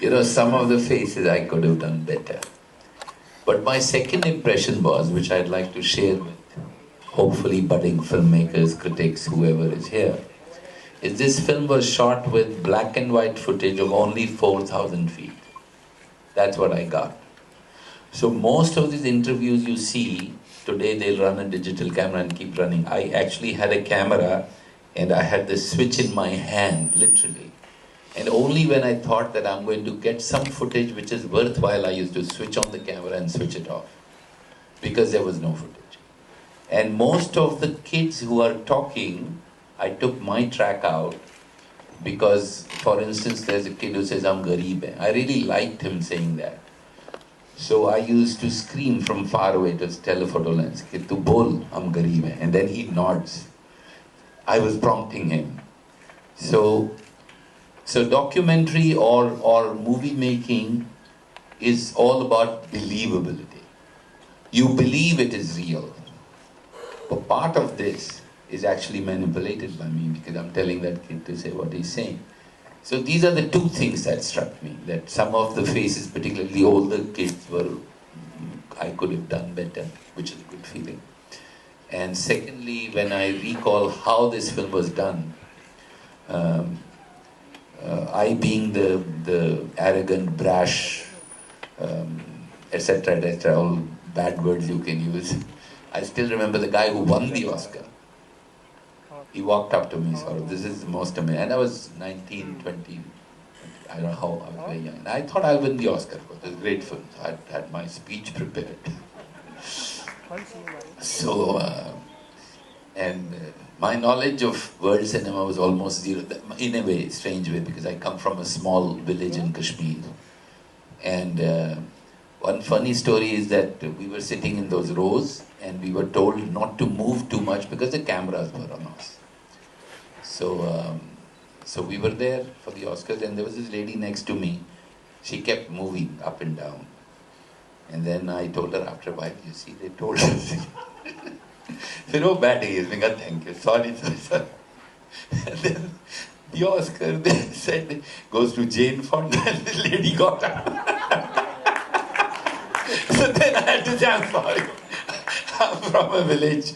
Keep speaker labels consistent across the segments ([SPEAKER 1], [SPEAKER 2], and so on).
[SPEAKER 1] Some of the faces I could have done better. But my second impression was, which I'd like to share with hopefully budding filmmakers, critics, whoever is here, is this film was shot with black and white footage of only 4,000 feet. That's what I got. So most of these interviews you see, today they'll run a digital camera and keep running. I actually had a camera and I had the switch in my hand, literally. And only when I thought that I'm going to get some footage which is worthwhile, I used to switch on the camera and switch it off. Because there was no footage. And most of the kids who are talking, I took my track out because, for instance, there's a kid who says, I'm Gareeb hai. I really liked him saying that. So I used to scream from far away to telephoto lens, कि तू बोल, हम गरीब हैं. And then he nods. I was prompting him. So documentary or movie making is all about believability. You believe it is real. But part of this is actually manipulated by me because I'm telling that kid to say what he's saying. So these are the two things that struck me, that some of the faces, particularly the older kids, I could have done better, which is a good feeling. And secondly, when I recall how this film was done, I being the arrogant, brash, etc., all bad words you can use, I still remember the guy who won the Oscar. He walked up to me, sort of, this is the most amazing. And I was 19, 20, I don't know how, I was very young. And I thought I'll win the Oscar. It was a great film. So I had my speech prepared. So, my knowledge of world cinema was almost zero, in a way, strange way, because I come from a small village in Kashmir. And one funny story is that we were sitting in those rows and we were told not to move too much because the cameras were on us. So we were there for the Oscars and there was this lady next to me. She kept moving up and down. And then I told her after a while, you see, they told us. फिर वो बैठ गई, उसने कहा thank you, sorry. And then the Oscar they said goes to Jane Fonda and the lady got up. So then I had to say, I'm sorry, I'm from a village.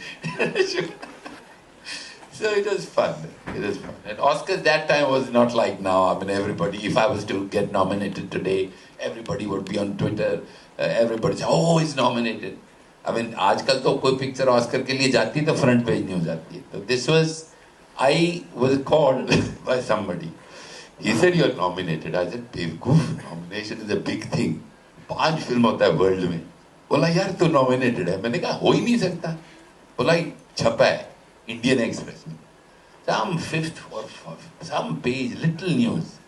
[SPEAKER 1] So it was fun. And Oscars that time was not like now. I mean, everybody, if I was to get nominated today, everybody would be on Twitter. Everybody say, oh, he's nominated. I mean, आजकल तो कोई picture Oscar के लिए जाती है तो front page नहीं हो जाती है. So this was, I was called by somebody. He said, you're nominated. I said, बेवकूफ, nomination is a big thing. 5 film होता है world में. बोला यार तू nominated है. मैंने कहा हो ही नहीं सकता. बोला छपा है Indian Express में. Some 5th or some page, little news.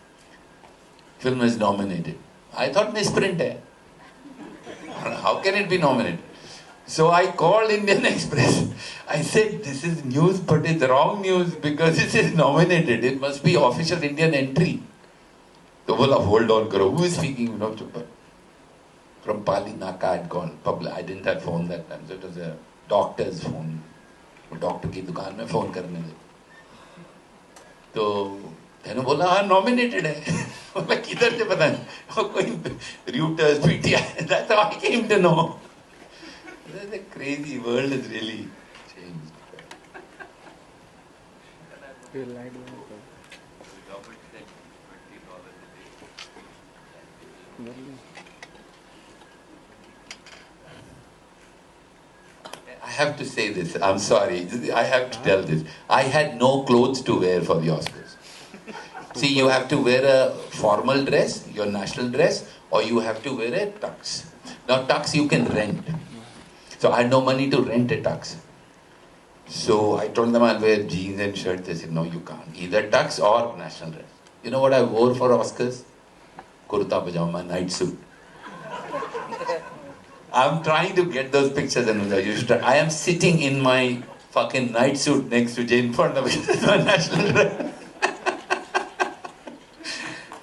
[SPEAKER 1] Film is nominated. I thought misprint hai. How can it be nominated? So I called Indian Express. I said, this is news, but it's wrong news because it is nominated. It must be official Indian entry. So bola, hold on, karo. Who is speaking? Vinod Chopra. From Pali Naka I had called. I didn't have phone that time, so it was a doctor's phone. Doctor की दुकान में phone करने लगे तो मैंने बोला हाँ nominated है बोला किधर से पता नहीं कोई Reuters PTI that's how I came to know. The crazy world has really changed. I have to say this, I'm sorry, I have to tell this. I had no clothes to wear for the Oscars. See, you have to wear a formal dress, your national dress, or you have to wear a tux. Now tux you can rent. So I had no money to rent a tux. So I told them I'll wear jeans and shirt. They said, no, you can't. Either tux or national dress. You know what I wore for Oscars? Kurta pajama, night suit. I'm trying to get those pictures, Anuja. You should try. I am sitting in my fucking night suit next to Jane Fonda, which is my national dress.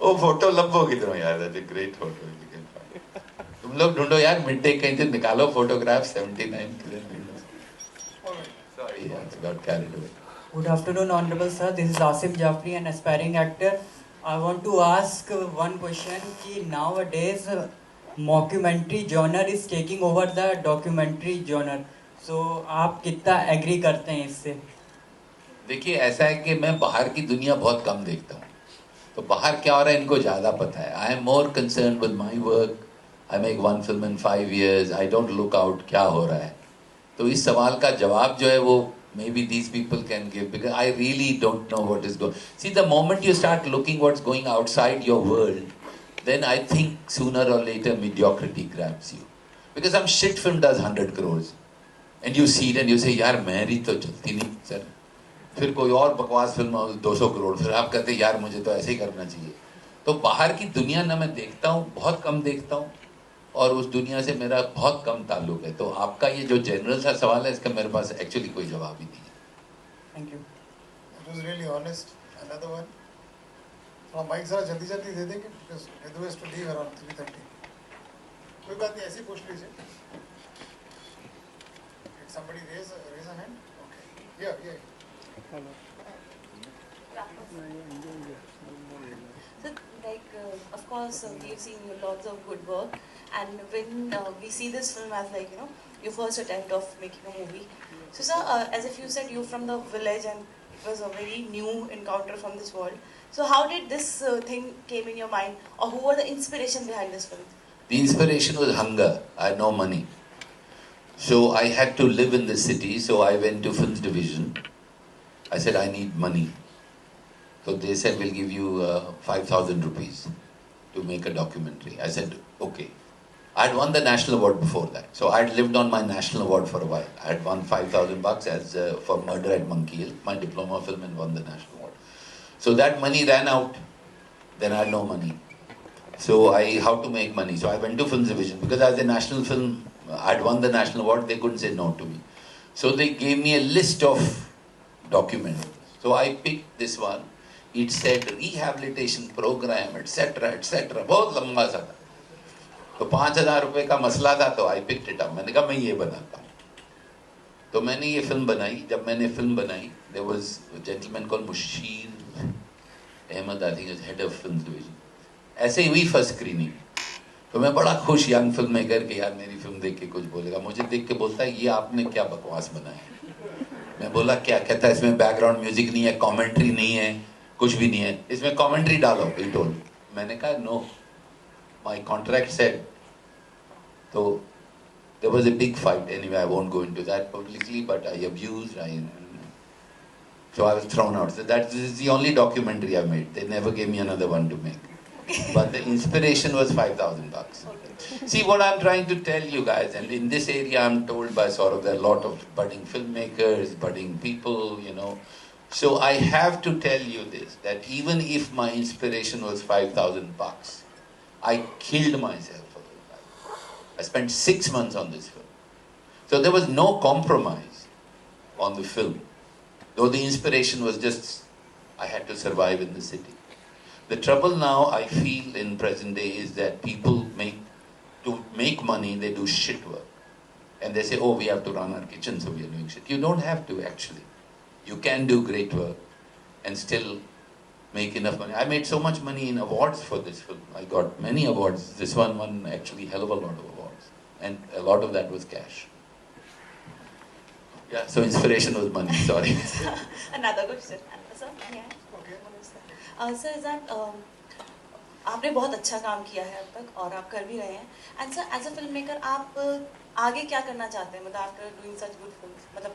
[SPEAKER 1] Oh, photo लंबो कितना यार, that's a great photo. You can find. तुम लोग ढूंढो यार, midday कहीं से निकालो photograph 79 kilometers. Sorry, I got carried away.
[SPEAKER 2] Good afternoon, Honorable Sir. This is Asim Jafri, an aspiring actor. I want to ask one question कि nowadays mockumentary genre is taking over the documentary genre. So आप कितना agree करते हैं इससे?
[SPEAKER 1] देखिए ऐसा है कि मैं बाहर की दुनिया बहुत कम देखता हूँ, तो बाहर क्या हो रहा है इनको ज़्यादा पता है. I am more concern with my work. I make one film in 5 years. I don't look out क्या हो रहा है. तो इस सवाल का जवाब जो है वो may be these people can give, because I really don't know what is going. See the moment you start looking what's going outside your world, then I think sooner or later mediocrity grabs you. Because some shit film does 100 crores and you see it and you say यार मेरी तो चलती नहीं sir. फिर कोई और बकवास film 200 crore, फिर आप कहते यार मुझे तो ऐसे ही करना चाहिए. तो बाहर की दुनिया ना मैं देखता हूँ, बहुत कम देखता हूँ, और उस दुनिया से मेरा बहुत कम ताल्लुक है. तो आपका ये जो जनरल सा सवाल है इसका मेरे पास एक्चुअली कोई जवाब ही नहीं है.
[SPEAKER 2] Thank you.
[SPEAKER 3] It was really honest. Another one. थोड़ा माइक जरा जल्दी जल्दी दे देंगे because Vidhu has to leave around 3:30. कोई बात नहीं, ऐसे ही पूछ लीजिए. Did somebody raise a hand? Okay. Yeah.
[SPEAKER 4] So, of course, we've seen lots of good work, and when we see this film as your first attempt of making a movie. So, sir, as if you said you're from the village, and it was a very new encounter from this world. So, how did this thing came in your mind, or who were the inspiration behind this film?
[SPEAKER 1] The inspiration was hunger. I had no money. So I had to live in the city, so I went to films division. I said, I need money. So they said, we'll give you 5,000 rupees to make a documentary. I said, okay. I had won the national award before that. So I had lived on my national award for a while. I had won 5,000 bucks as for Murder at Monkey Hill, my diploma film, and won the national award. So that money ran out. Then I had no money. So how to make money? So I went to films division because as a national film, I had won the national award. They couldn't say no to me. So they gave me a list of documents. So I picked this one. It said rehabilitation program, etc., etc. बहुत लंबा सा था. तो 5,000 रुपए का मसला था, तो I picked it up. मैंने कहा मैं ये बनाता हूँ. तो मैंने ये फिल्म बनाई. जब मैंने फिल्म बनाई, there was a gentleman called Mushir Ahmed, I think is head of films division. ऐसे ही हुई फर्स्ट स्क्रीनिंग. तो मैं बड़ा खुश यंग फिल्म मेकर कि यार मेरी फिल्म देख के कुछ बोलेगा. मुझे देख के बोलता है ये आपने क्या बकवास बनाया. मैं बोला क्या. कहता है इसमें बैकग्राउंड म्यूजिक नहीं है, कमेंट्री नहीं है, कुछ भी नहीं है, इसमें कमेंट्री डालो. He told. मैंने कहा नो, माय कॉन्ट्रैक्ट सेड. तो there was a big fight. Anyway, I won't go into that publicly, but I abused. So I was thrown out. So this is the only documentary I made. They never gave me another one to make. But the inspiration was 5,000 bucks. Okay. See what I'm trying to tell you guys, and in this area I'm told by sort of there are a lot of budding filmmakers, budding people, So I have to tell you this, that even if my inspiration was 5,000 bucks, I killed myself for it. I spent 6 months on this film. So there was no compromise on the film. Though the inspiration was just, I had to survive in the city. The trouble now, I feel, in present day is that people to make money, they do shit work. And they say, oh, we have to run our kitchen, so we are doing shit. You don't have to, actually. You can do great work and still make enough money. I made so much money in awards for this film. I got many awards. This one won actually hell of a lot of awards. And a lot of that was cash. Yeah, so inspiration was money, sorry.
[SPEAKER 4] Another question. Sir, yeah.
[SPEAKER 3] Okay.
[SPEAKER 4] Sir, is that आपने बहुत अच्छा काम किया है अब तक और आप कर भी रहे हैं. And sir, as a filmmaker, आप आगे क्या करना चाहते हैं? मतलब after doing such good films, मतलब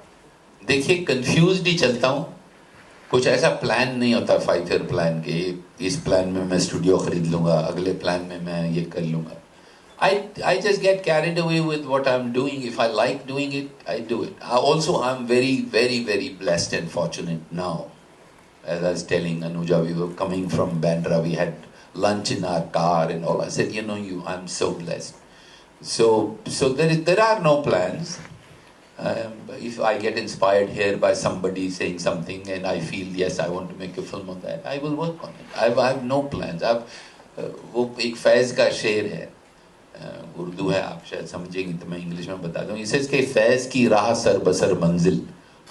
[SPEAKER 1] देखिए कंफ्यूज्ड ही चलता हूँ. कुछ ऐसा प्लान नहीं होता 5 year प्लान के. इस प्लान में मैं स्टूडियो खरीद लूँगा, अगले प्लान में मैं ये कर लूँगा. I just get carried away with what I'm doing. If I like doing it, I do it. I'm very, very, very blessed and fortunate now. As I was telling Anuja, we were coming from Bandra, we had lunch in our car and all. I said, I'm so blessed. So there are no plans. If I get inspired here by somebody saying something and I feel, yes, I want to make a film on that, I will work on it. I have no plans. वो एक फैज़ का शेर है, उर्दू है, आप शायद समझेंगे तो मैं इंग्लिश में बता दूँ. इसे इसके फैज़ की राह सर बसर मंजिल,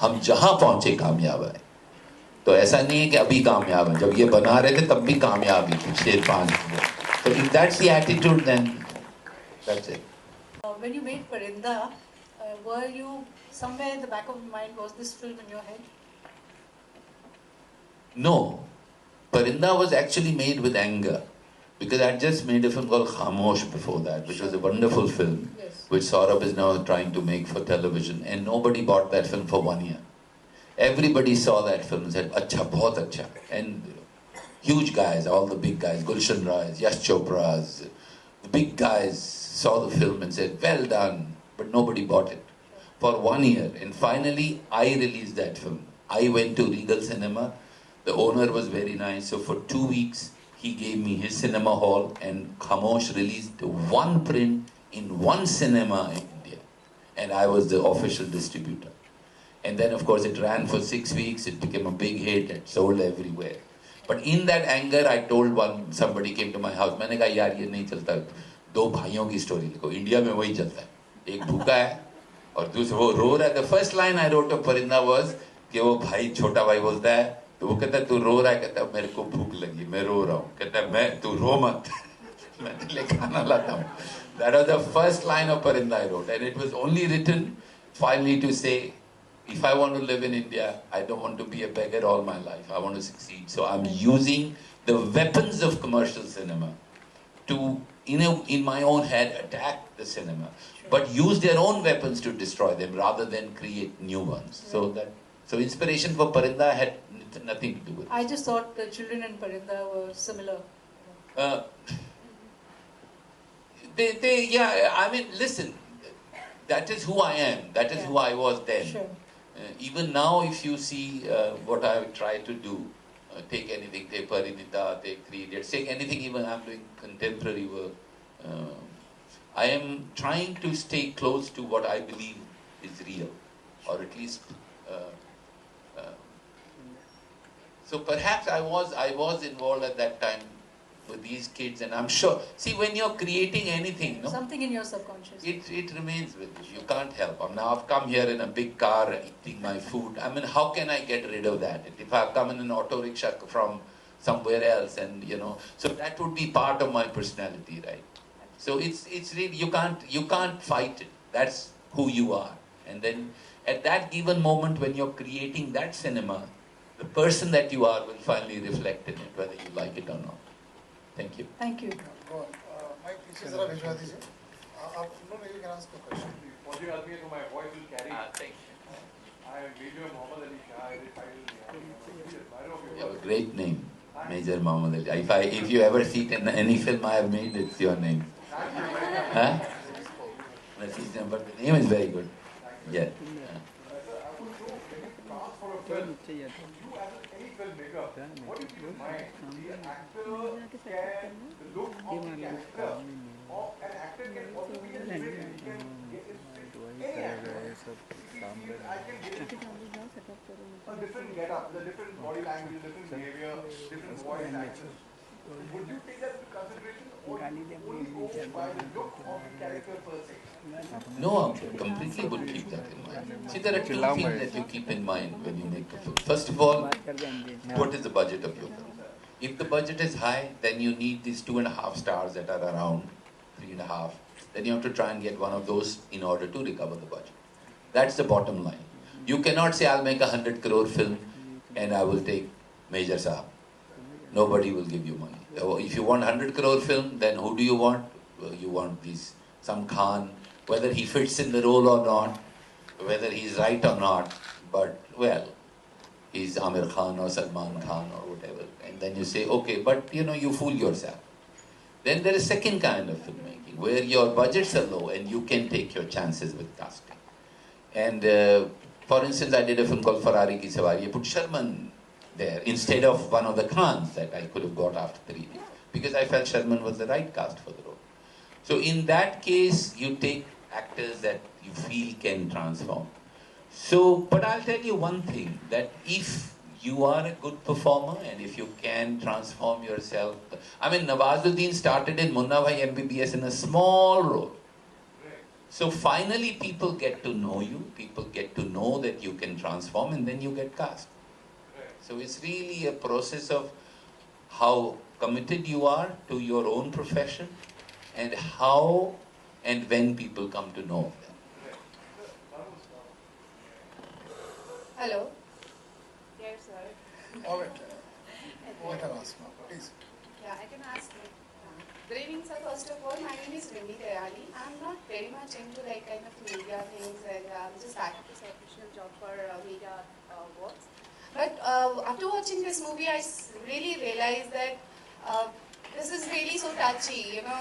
[SPEAKER 1] हम जहाँ पहुँचे कामयाब आए. तो ऐसा नहीं है कि अभी कामयाब है, जब ये बना रहे थे तब भी कामयाब ही पिछले 5 साल. So if that's the attitude, then that's it.
[SPEAKER 5] When you made Parinda, were you somewhere in the back of your mind, was this film in your head?
[SPEAKER 1] No, Parinda was actually made with anger, because I had just made a film called Khamosh before that, which was a wonderful film,
[SPEAKER 5] Yes.
[SPEAKER 1] which Saurabh is now trying to make for television, and nobody bought that film for 1 year. Everybody saw that film and said, "Acha, bahut acha." And huge guys, all the big guys, Gulshan Roy's, Yash Chopra's, the big guys saw the film and said, "Well done," but nobody bought it for 1 year. And finally, I released that film. I went to Regal Cinema. The owner was very nice, so for 2 weeks, he gave me his cinema hall, and Khamosh released one print in one cinema in India. And I was the official distributor. And then, of course, it ran for 6 weeks, it became a big hit, it sold everywhere. But in that anger, I told somebody came to my house, मैंने कहा यार ये नहीं चलता, 2 भाइयों की story लिखो, India में वही चलता है, एक भूखा है और दूसरा वो रो रहा है. The first line I wrote of Parinda was कि वो भाई, छोटा भाई बोलता है, तो वो कहता है तू रो रहा है, कहता है मेरे को भूख लगी, मैं रो रहा हूँ, कहता है मैं, तू रो मत, मैं तेरे लिए खाना लाता हूँ. That was the first line of Parinda I wrote, and it was only written finally to say, if I want to live in India, I don't want to be a beggar all my life. I want to succeed. So I'm using the weapons of commercial cinema to, in my own head, attack the cinema, but use their own weapons to destroy them rather than create new ones. So inspiration for Parinda had nothing to do with it.
[SPEAKER 5] I just thought the children in Parinda were similar.
[SPEAKER 1] Yeah, I mean, listen, that is who I am. That is who I was then.
[SPEAKER 5] Sure.
[SPEAKER 1] Even now, if you see what I try to do, take anything, take Parinita, take 3 Idiots, take anything, even I'm doing contemporary work. I am trying to stay close to what I believe is real, or at least. So perhaps I was involved at that time with these kids, and I'm sure. See, when you're creating anything, no,
[SPEAKER 5] Something in your subconscious.
[SPEAKER 1] it remains with you. You can't help. I mean, now I've come here in a big car eating my food. I mean, how can I get rid of that? If I've come in an auto rickshaw from somewhere else, and so that would be part of my personality, right? So it's really, you can't fight it. That's who you are. And then at that given moment when you're creating that cinema, the person that you are will finally reflect in it, whether you like it or not. Thank you.
[SPEAKER 5] Thank you.
[SPEAKER 3] Go on. Mike, पीछे जरा भिजवा दीजिए. आप no, you can ask a question.
[SPEAKER 6] पहुंचे आदमी है तो my voice will carry.
[SPEAKER 1] Thank you.
[SPEAKER 6] I am Major Mohammed Ali Shah. I did
[SPEAKER 1] You have a great name, Major Mohammed Ali. If you ever see it in any film I have made, it's your name. Huh? But the name is very good. Yeah.
[SPEAKER 6] You as any filmmaker, what do you keep in mind? The actor can, the look of the character, or an actor can also be a villain. He can get any actor. I can get a different get-up, the different body language, different behavior, different voice accents. Would you take that into consideration, or only go by the look of the character per se?
[SPEAKER 1] No, I completely would keep that in mind. See, there are 2 things that you keep in mind when you make a film. First of all, what is the budget of your film? If the budget is high, then you need these 2.5 stars that are around, 3.5. Then you have to try and get one of those in order to recover the budget. That's the bottom line. You cannot say, I'll make a 100 crore film and I will take Major Saab. Nobody will give you money. If you want 100 crore film, then who do you want? You want some Khan, whether he fits in the role or not, whether he's right or not, but well, he's Amir Khan or Salman Khan or whatever. And then you say, okay, but you fool yourself. Then there is second kind of filmmaking, where your budgets are low and you can take your chances with casting. And for instance, I did a film called Ferrari Ki Sawari. I put Sharman there instead of one of the Khans that I could have got after 3 days, because I felt Sharman was the right cast for the role. So in that case, you take actors that you feel can transform. So, but I'll tell you one thing, that if you are a good performer and if you can transform yourself. I mean, Nawazuddin started in Munna Bhai MBBS in a small role. So finally people get to know you, people get to know that you can transform, and then you get cast. So it's really a process of how committed you are to your own profession and how and when people come to know of them.
[SPEAKER 7] Hello. Yes, sir.
[SPEAKER 3] All right. What can I ask now? Please.
[SPEAKER 7] Yeah, I can ask you. Good evening, sir. First of all, my name is Vinny Dayani. I'm not very much into like kind of media things, and I'm just back to this official job for media works. But after watching this movie, really realized that this is really so touchy. You know,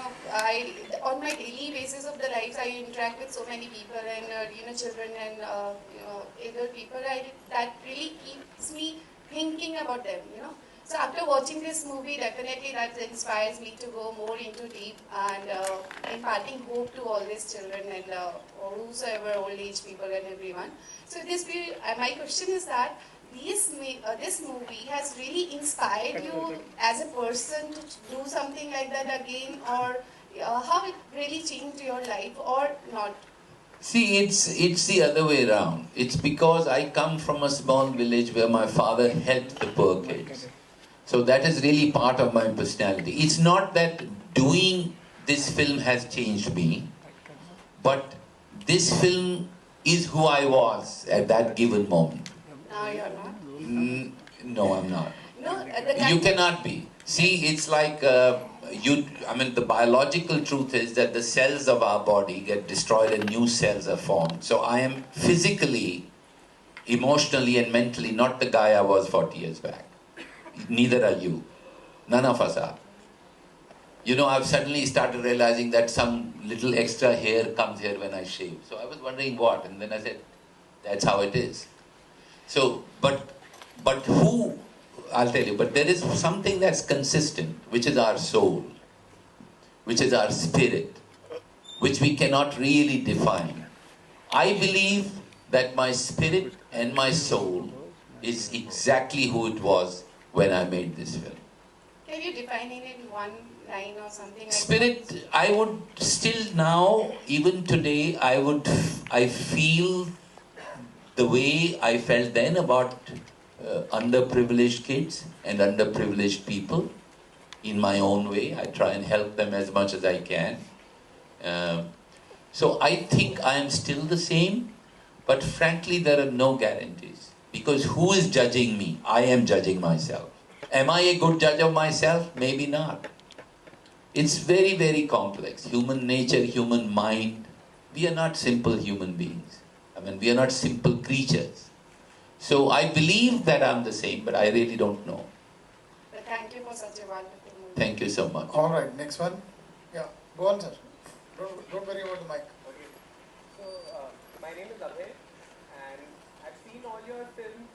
[SPEAKER 7] on my daily basis of the lives, I interact with so many people and children and elder people. That really keeps me thinking about them. So after watching this movie, definitely that inspires me to go more into deep and imparting hope to all these children and whosoever old age people and everyone. So my question is that this movie has really inspired you as a person to do something like that again, or how it really changed your life or not?
[SPEAKER 1] See, it's the other way around. It's because I come from a small village where my father helped the poor kids. So that is really part of my personality. It's not that doing this film has changed me, but this film is who I was at that given moment.
[SPEAKER 7] No, you're not.
[SPEAKER 1] No, I'm not.
[SPEAKER 7] No,
[SPEAKER 1] You cannot be. See, it's like the biological truth is that the cells of our body get destroyed and new cells are formed. So I am physically, emotionally and mentally not the guy I was 40 years back. Neither are you. None of us are. I've suddenly started realizing that some little extra hair comes here when I shave. So I was wondering what, and then I said, that's how it is. So, but who, I'll tell you, but there is something that's consistent, which is our soul, which is our spirit, which we cannot really define. I believe that my spirit and my soul is exactly who it was when I made this film.
[SPEAKER 7] Can you define it in one line or something like
[SPEAKER 1] Spirit,
[SPEAKER 7] that?
[SPEAKER 1] I would still now, even today, I feel the way I felt then about underprivileged kids and underprivileged people in my own way. I try and help them as much as I can. So I think I am still the same, but frankly there are no guarantees. Because who is judging me? I am judging myself. Am I a good judge of myself? Maybe not. It's very, very complex. Human nature, human mind. We are not simple human beings. We are not simple creatures. So I believe that I'm the same, but I really don't know.
[SPEAKER 7] But thank you for such a wonderful movie.
[SPEAKER 1] Thank you so much.
[SPEAKER 3] All right, next one. Yeah, go on, sir. Don't worry about the mic.
[SPEAKER 8] Okay. So, my name is Abhay, and I've seen all your films.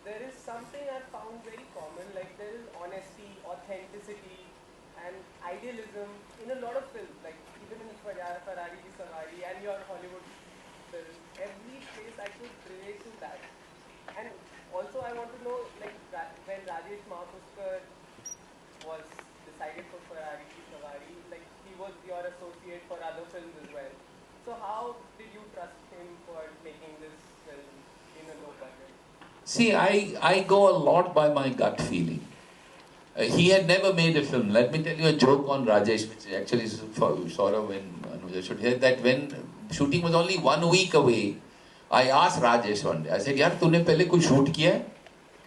[SPEAKER 8] There is something I've found very common, like there is honesty, authenticity, and idealism in a lot of films, like even in Ferrari Ki Sawari and your Hollywood films. Every place I could relate to that. And also I want to know, like when Rajesh Mahapuskar was decided for Ferrari Ki Sawari, like he was your associate for other films as well. So how did you trust him for making this film in a low budget?
[SPEAKER 1] See, I go a lot by my gut feeling. He had never made a film. Let me tell you a joke on Rajesh, which actually is sort of when Anuja should hear that when shooting was only 1 week away, I asked Rajesh one day, I said, यार तूने पहले कुछ shoot किया है?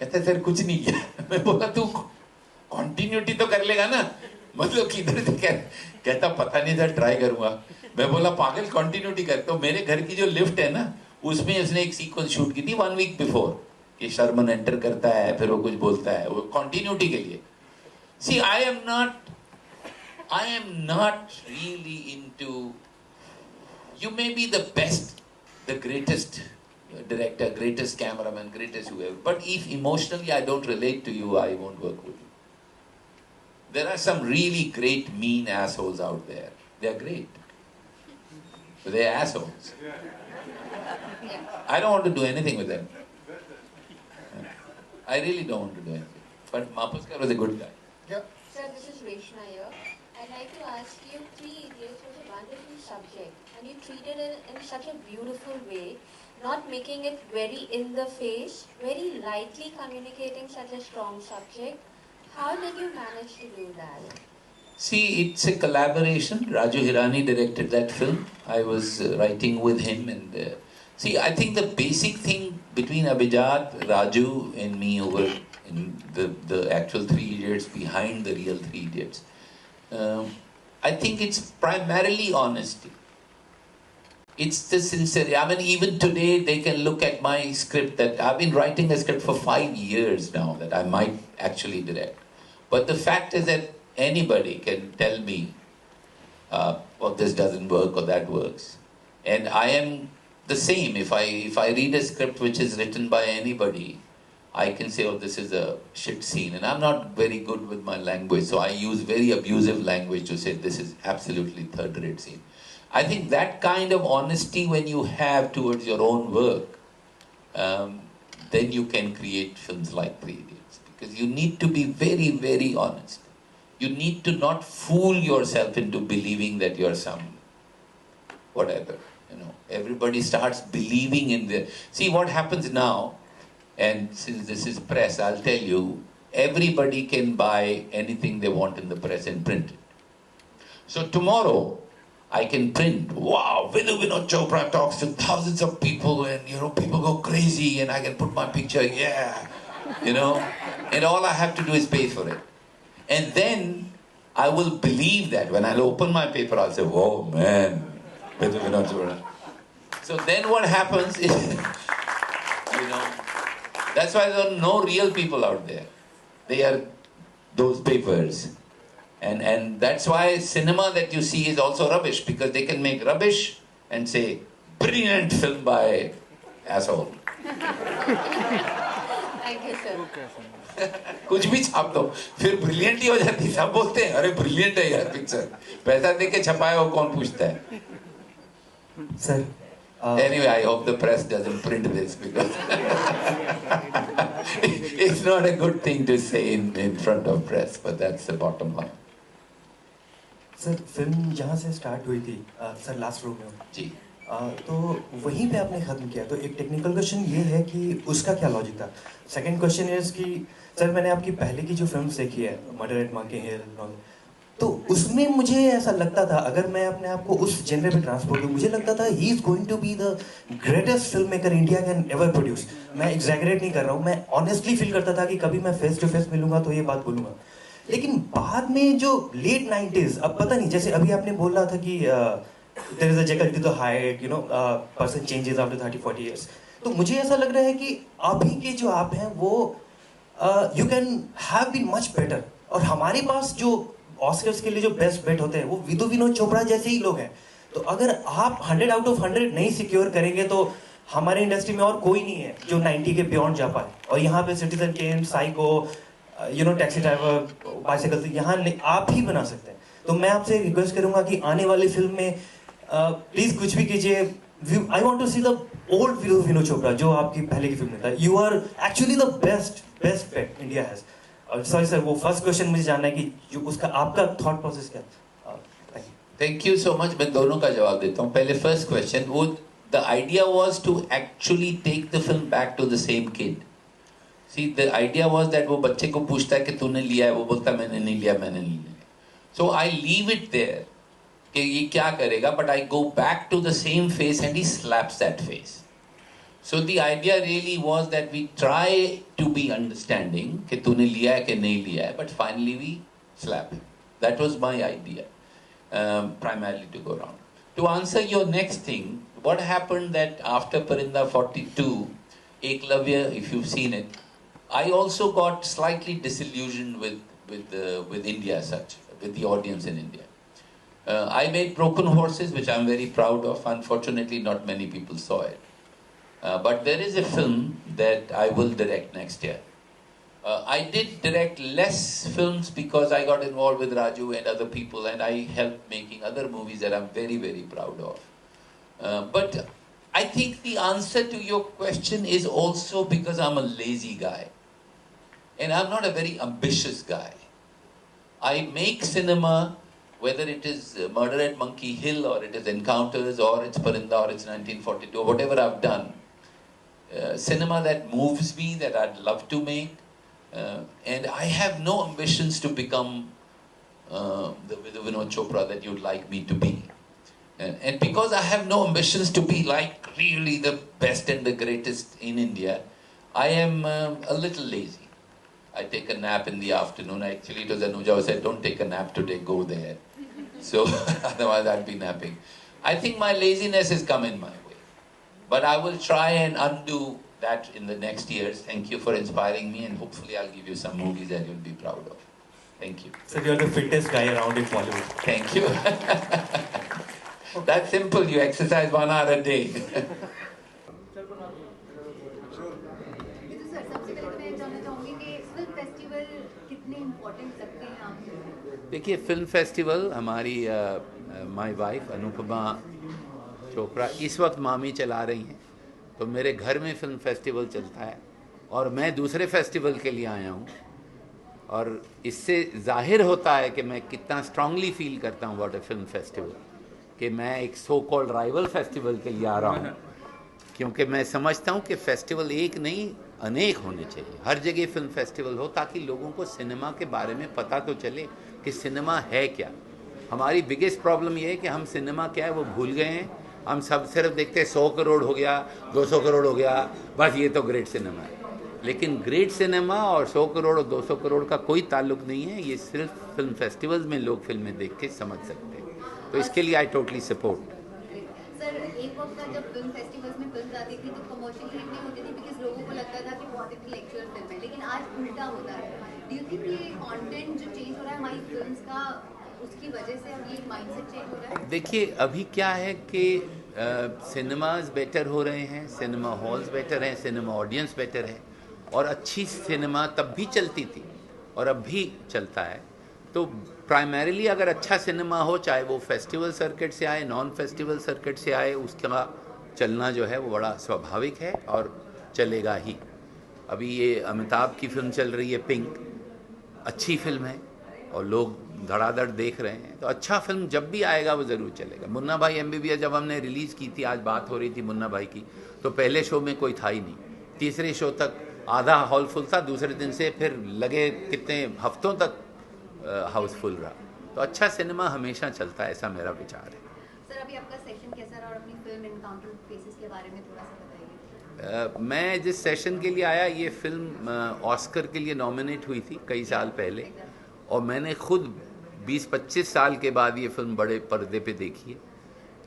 [SPEAKER 1] कहता sir कुछ नहीं किया. मैं बोला तू कंटिन्यूटी तो कर लेगा ना? मतलब किधर से कहता पता नहीं सर ट्राई करूंगा. मैं बोला पागल कंटिन्यूटी कर. तो मेरे घर की जो लिफ्ट है ना, उसमें उसने एक सीक्वेंस शूट की थी 1 week before. कि शर्मन एंटर करता है, फिर वो कुछ बोलता है, वो कंटिन्यूटी के लिए. See, I am not really into. You may be the best, the greatest director, greatest cameraman, greatest whoever. But if emotionally I don't relate to you, I won't work with you. There are some really great mean assholes out there. They are great. But they are assholes. I don't want to do anything with them. I really don't want to do anything. But Mapuskar was a good guy.
[SPEAKER 3] Yeah.
[SPEAKER 9] Sir, this is Reshna here. I'd like to ask you, 3 Idiots was a wonderful subject and you treated it in such a beautiful way, not making it very in the face, very lightly communicating such a strong subject. How did you manage to do that?
[SPEAKER 1] See, it's a collaboration. Raju Hirani directed that film. I was writing with him, and see, I think the basic thing between Abhijat, Raju, and me over in the actual Three Idiots behind the real Three Idiots, I think it's primarily honesty. It's the sincerity. I mean, even today they can look at my script that I've been writing a script for 5 years now that I might actually direct. But the fact is that anybody can tell me, well, this doesn't work or that works. And I am the same. If I read a script which is written by anybody, I can say, oh, this is a shit scene. And I'm not very good with my language, so I use very abusive language to say this is absolutely third-rate scene. I think that kind of honesty when you have towards your own work, then you can create films like Three Idiots. Because you need to be very, very honest. You need to not fool yourself into believing that you're some whatever. Everybody starts believing in the... See what happens now, and since this is press, I'll tell you, everybody can buy anything they want in the press and print it. So tomorrow, I can print, wow, Vidhu Vinod Chopra talks to thousands of people and, people go crazy and I can put my picture, yeah, and all I have to do is pay for it. And then I will believe that. When I'll open my paper, I'll say, whoa, man, Vidhu Vinod Chopra. So then what happens is, that's why there are no real people out there. They are those papers. And that's why cinema that you see is also rubbish, because they can make rubbish and say, brilliant film by asshole.
[SPEAKER 9] Thank you, sir.
[SPEAKER 1] कुछ भी छाप दो, फिर brilliant ही हो जाती। सब बोलते हैं अरे ब्रिलियंट है यार पिक्चर, पैसा दे के छपाया हो कौन पूछता है?
[SPEAKER 10] Sir.
[SPEAKER 1] Anyway, I hope the press doesn't print this because it's not a good thing to say in front of press, but that's the bottom line.
[SPEAKER 10] Sir film जहाँ से स्टार्ट हुई थी सर लास्ट रो में
[SPEAKER 1] जी,
[SPEAKER 10] तो वहीं पे आपने ख़त्म किया, तो एक टेक्निकल क्वेश्चन ये है कि उसका क्या लॉजिक था? सेकंड क्वेश्चन इज कि सर मैंने आपकी पहले की जो फिल्म देखी है मर्डर एट मंकी हिल, तो उसमें मुझे ऐसा लगता था, अगर मैं अपने आप को उस जेनरे पे ट्रांसपोर्ट करूँ, मुझे लगता था he is going to be the greatest film maker India can ever produce. मैं एग्जैगरेट नहीं कर रहा हूँ, मैं ऑनेस्टली फील करता था कि कभी मैं फेस टू फेस मिलूंगा तो ये बात बोलूँगा। लेकिन बाद में जो लेट 90s, अब पता नहीं, जैसे अभी आपने बोल रहा था कि there is a Jekyll to the Hyde, person changes after 30-40 years, तो मुझे ऐसा लग रहा है कि अभी के जो आप हैं वो you can have been much better. और हमारे पास जो ऑस्कर्स के लिए जो बेस्ट बेट होते हैं वो विधु विनोद चोपड़ा जैसे ही लोग हैं। तो अगर आप 100 out of 100 नहीं सिक्योर करेंगे तो हमारे इंडस्ट्री में और कोई नहीं है जो 90 के बियॉन्ड जा पाए। और यहाँ पे Citizen Kane, psycho, taxi driver, bicycle, यहाँ आप ही बना सकते हैं। तो मैं आपसे रिक्वेस्ट करूंगा कि आने वाली फिल्म में प्लीज कुछ भी कीजिए। I want to see the old Vidhu Vinod Chopra जो आपकी पहले की फिल्म में था। You are actually the best bet India has. Sorry sir, वो फर्स्ट क्वेश्चन मुझे जानना है कि जो उसका आपका थॉट प्रोसेस क्या है?
[SPEAKER 1] Thank you so much. मैं दोनों का जवाब देता हूँ। पहले फर्स्ट क्वेश्चन, वो the idea was to actually take the film back to the same kid. See the idea was that वो बच्चे को पूछता है कि तूने लिया है, वो बोलता मैंने नहीं लिया, मैंने नहीं लिया। So I leave it there कि ये क्या करेगा, but I go back to the same face and he slaps that face. So the idea really was that we try to be understanding कि तूने लिया है कि नहीं लिया है, but finally we slap him. That was my idea, primarily to go around. To answer your next thing, what happened that after Parinda 42, Eklavya, if you've seen it, I also got slightly disillusioned with India as such, with the audience in India. I made Broken Horses, which I'm very proud of. Unfortunately, not many people saw it. But there is a film that I will direct next year. I did direct less films because I got involved with Raju and other people, and I helped making other movies that I'm very, very proud of. But I think the answer to your question is also because I'm a lazy guy. And I'm not a very ambitious guy. I make cinema whether it is Murder at Monkey Hill, or it is Encounters, or it's Parinda, or it's 1942, or whatever I've done, cinema that moves me, that I'd love to make, and I have no ambitions to become the Vidhu Vinod Chopra that you'd like me to be. And because I have no ambitions to be like really the best and the greatest in India, I am a little lazy. I take a nap in the afternoon. Actually, it was Anuja who said, don't take a nap today, go there. So, otherwise I'd be napping. I think my laziness has come in my way. But I will try and undo that in the next years. Thank you for inspiring me, and hopefully I'll give you some movies that you'll be proud of. Thank you.
[SPEAKER 10] So you're the fittest guy around in Bollywood.
[SPEAKER 1] Thank you. That's simple. You exercise 1 hour a day.
[SPEAKER 11] Vidhu sir, सबसे पहले तो मैं जानना चाहूँगी कि film festival कितने important लगते हैं आपको?
[SPEAKER 1] देखिए, फिल्म फेस्टिवल हमारी माय वाइफ अनुपमा चोपड़ा इस वक्त मामी चला रही हैं, तो मेरे घर में फिल्म फेस्टिवल चलता है और मैं दूसरे फेस्टिवल के लिए आया हूँ, और इससे जाहिर होता है कि मैं कितना स्ट्रांगली फील करता हूँ व्हाट ए फिल्म फेस्टिवल, कि मैं एक सो कॉल्ड राइवल फेस्टिवल के लिए आ रहा हूँ, क्योंकि मैं समझता हूँ कि फेस्टिवल एक नहीं अनेक होने चाहिए, हर जगह फिल्म फेस्टिवल हो, ताकि लोगों को सिनेमा के बारे में पता तो चले कि सिनेमा है क्या। हमारी बिगेस्ट प्रॉब्लम ये है कि हम सिनेमा क्या है वो भूल गए हैं। हम सब सिर्फ देखते हैं 100 करोड़ हो गया, 200 करोड़ हो गया, बस ये तो ग्रेट सिनेमा है। लेकिन ग्रेट सिनेमा और 100 करोड़ और 200 करोड़ का कोई ताल्लुक नहीं है, ये सिर्फ फिल्म फेस्टिवल्स में लोग फिल्में देख के समझ सकते हैं, तो इसके लिए आई टोटली सपोर्ट।
[SPEAKER 11] सर, एक वक्त था जब फिल्म फेस्टिवल्स में फिल्म आती थी तो कमर्शियल हिट नहीं होती थी, बिकॉज लोगों को लगता था कि बहुत इंटेलेक्चुअल फिल्म है, लेकिन आज उल्टा होता है। डू यू थिंक ये कंटेंट जो चेंज हो रहा है हमारी फिल्म्स का, उसकी वजह से अब ये माइंडसेट चेंज हो रहा है?
[SPEAKER 1] देखिए, अभी क्या है कि सिनेमाज बेटर हो रहे हैं, सिनेमा हॉल्स बेटर हैं, सिनेमा ऑडियंस बेटर है, और अच्छी सिनेमा तब भी चलती थी और अब भी चलता है। तो प्राइमरीली अगर अच्छा सिनेमा हो, चाहे वो फेस्टिवल सर्किट से आए, नॉन फेस्टिवल सर्किट से आए, उसका चलना जो है वो बड़ा स्वाभाविक है और चलेगा ही। अभी ये अमिताभ की फिल्म चल रही है पिंक, अच्छी फिल्म है और लोग धड़ाधड़ देख रहे हैं, तो अच्छा फिल्म जब भी आएगा वो ज़रूर चलेगा। मुन्ना भाई एमबीबीएस जब हमने रिलीज़ की थी, आज बात हो रही थी मुन्ना भाई की, तो पहले शो में कोई था ही नहीं, तीसरे शो तक आधा हॉल फुल था, दूसरे दिन से फिर लगे कितने हफ्तों तक हाउसफुल रहा। तो अच्छा सिनेमा हमेशा चलता है, ऐसा मेरा विचार है।
[SPEAKER 11] सर, अभी आपका सेशन कैसा रहा और अपनी फिल्म एनकाउंटर फेसेस के बारे में थोड़ा सा बताइए।
[SPEAKER 1] मैं जिस सेशन के लिए आया, ये फिल्म ऑस्कर के लिए नॉमिनेट हुई थी कई साल पहले, और मैंने खुद 20-25 साल के बाद ये फिल्म बड़े पर्दे पे देखी है,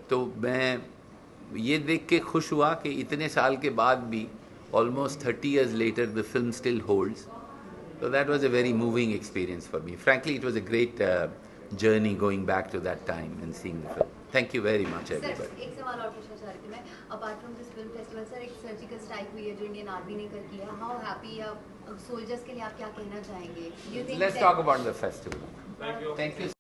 [SPEAKER 1] तो मैं ये देख के खुश हुआ कि इतने साल के बाद भी almost 30 years later the film still holds. So that was a very moving experience for me. Frankly, it was a great journey going back to that time and seeing the film. Thank you very much, everybody.
[SPEAKER 11] Sir, एक सवाल और पूछना चाह रही थी मैं। Apart from this film festival, sir, एक surgical strike हुई है जो इंडियन आर्मी ने कर किया। हाउ हैप्पी या सोल्जर्स के लिए आप क्या कहना चाहेंगे?
[SPEAKER 1] Let's talk about the festival. Thank you.